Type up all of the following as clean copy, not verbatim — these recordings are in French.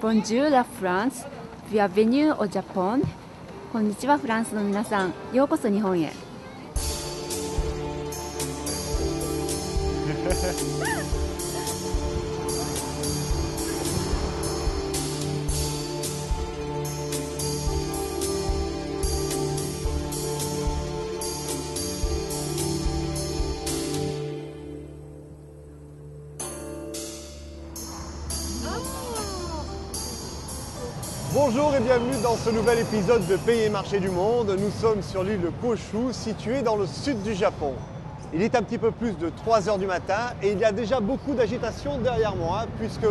Bonjour la France, bienvenue au Japon. こんにちはフランスの皆さん、ようこそ日本へ。Bonjour et bienvenue dans ce nouvel épisode de Pays et Marché du Monde. Nous sommes sur l'île de Kyushu, située dans le sud du Japon. Il est un petit peu plus de 3 heures du matin et il y a déjà beaucoup d'agitation derrière moi puisque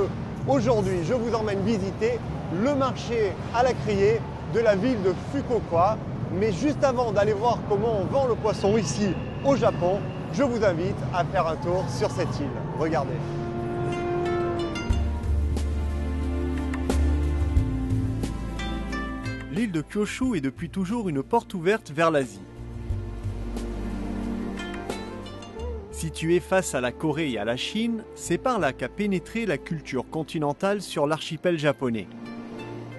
aujourd'hui je vous emmène visiter le marché à la criée de la ville de Fukuoka. Mais juste avant d'aller voir comment on vend le poisson ici au Japon, je vous invite à faire un tour sur cette île. Regardez. L'île de Kyushu est depuis toujours une porte ouverte vers l'Asie. Située face à la Corée et à la Chine, c'est par là qu'a pénétré la culture continentale sur l'archipel japonais.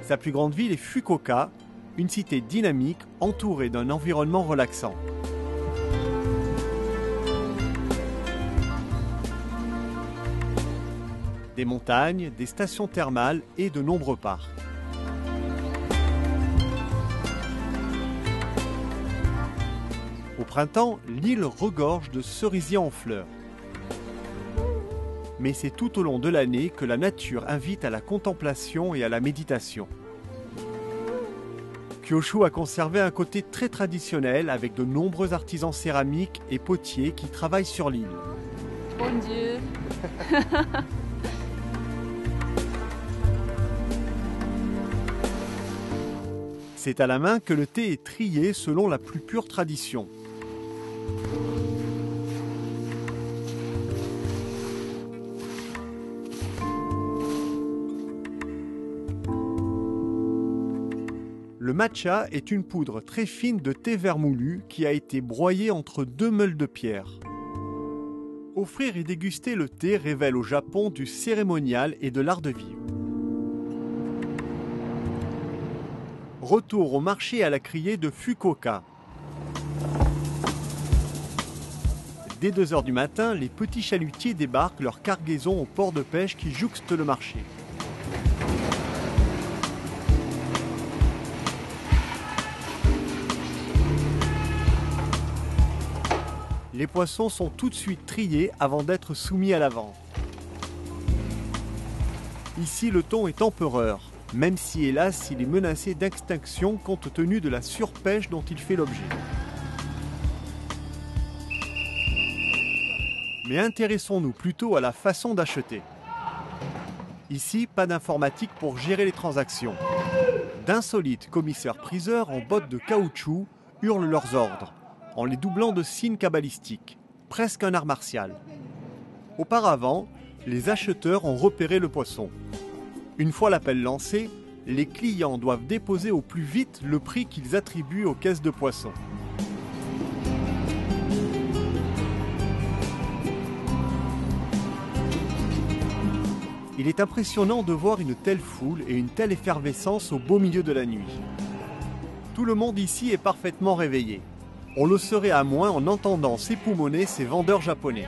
Sa plus grande ville est Fukuoka, une cité dynamique entourée d'un environnement relaxant. Des montagnes, des stations thermales et de nombreux parcs. Au printemps, l'île regorge de cerisiers en fleurs. Mais c'est tout au long de l'année que la nature invite à la contemplation et à la méditation. Kyushu a conservé un côté très traditionnel avec de nombreux artisans céramiques et potiers qui travaillent sur l'île. Bonjour. C'est à la main que le thé est trié selon la plus pure tradition. Le matcha est une poudre très fine de thé vermoulu qui a été broyée entre deux meules de pierre. Offrir et déguster le thé révèle au Japon du cérémonial et de l'art de vivre. Retour au marché à la criée de Fukuoka. Dès 2 heures du matin, les petits chalutiers débarquent leur cargaison au port de pêche qui jouxte le marché. Les poissons sont tout de suite triés avant d'être soumis à la vente. Ici, le thon est empereur, même si hélas il est menacé d'extinction compte tenu de la surpêche dont il fait l'objet. Mais intéressons-nous plutôt à la façon d'acheter. Ici, pas d'informatique pour gérer les transactions. D'insolites commissaires-priseurs en bottes de caoutchouc hurlent leurs ordres, en les doublant de signes cabalistiques, presque un art martial. Auparavant, les acheteurs ont repéré le poisson. Une fois l'appel lancé, les clients doivent déposer au plus vite le prix qu'ils attribuent aux caisses de poissons. Il est impressionnant de voir une telle foule et une telle effervescence au beau milieu de la nuit. Tout le monde ici est parfaitement réveillé. On le serait à moins en entendant s'époumoner ces vendeurs japonais.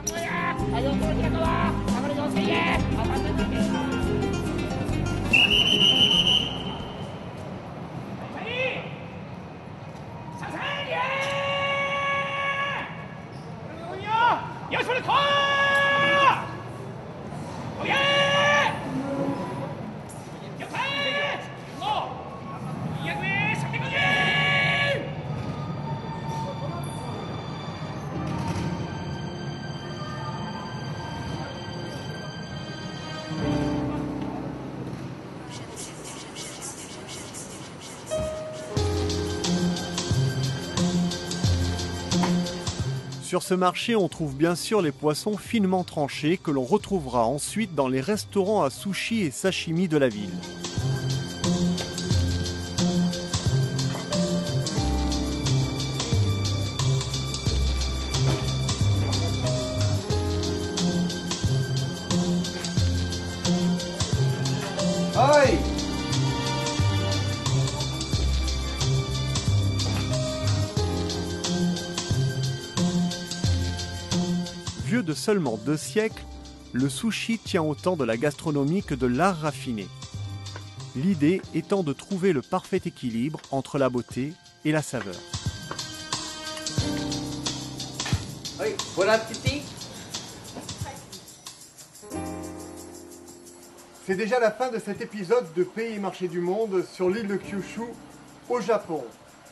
Sur ce marché, on trouve bien sûr les poissons finement tranchés que l'on retrouvera ensuite dans les restaurants à sushi et sashimi de la ville. Oi! Vieux de seulement 2 siècles, le sushi tient autant de la gastronomie que de l'art raffiné. L'idée étant de trouver le parfait équilibre entre la beauté et la saveur. Oui, bon appétit. C'est déjà la fin de cet épisode de Pays et Marché du Monde sur l'île de Kyushu, au Japon.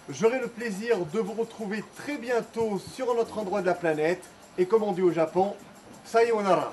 J'aurai le plaisir de vous retrouver très bientôt sur un autre endroit de la planète. Et comme on dit au Japon, sayonara.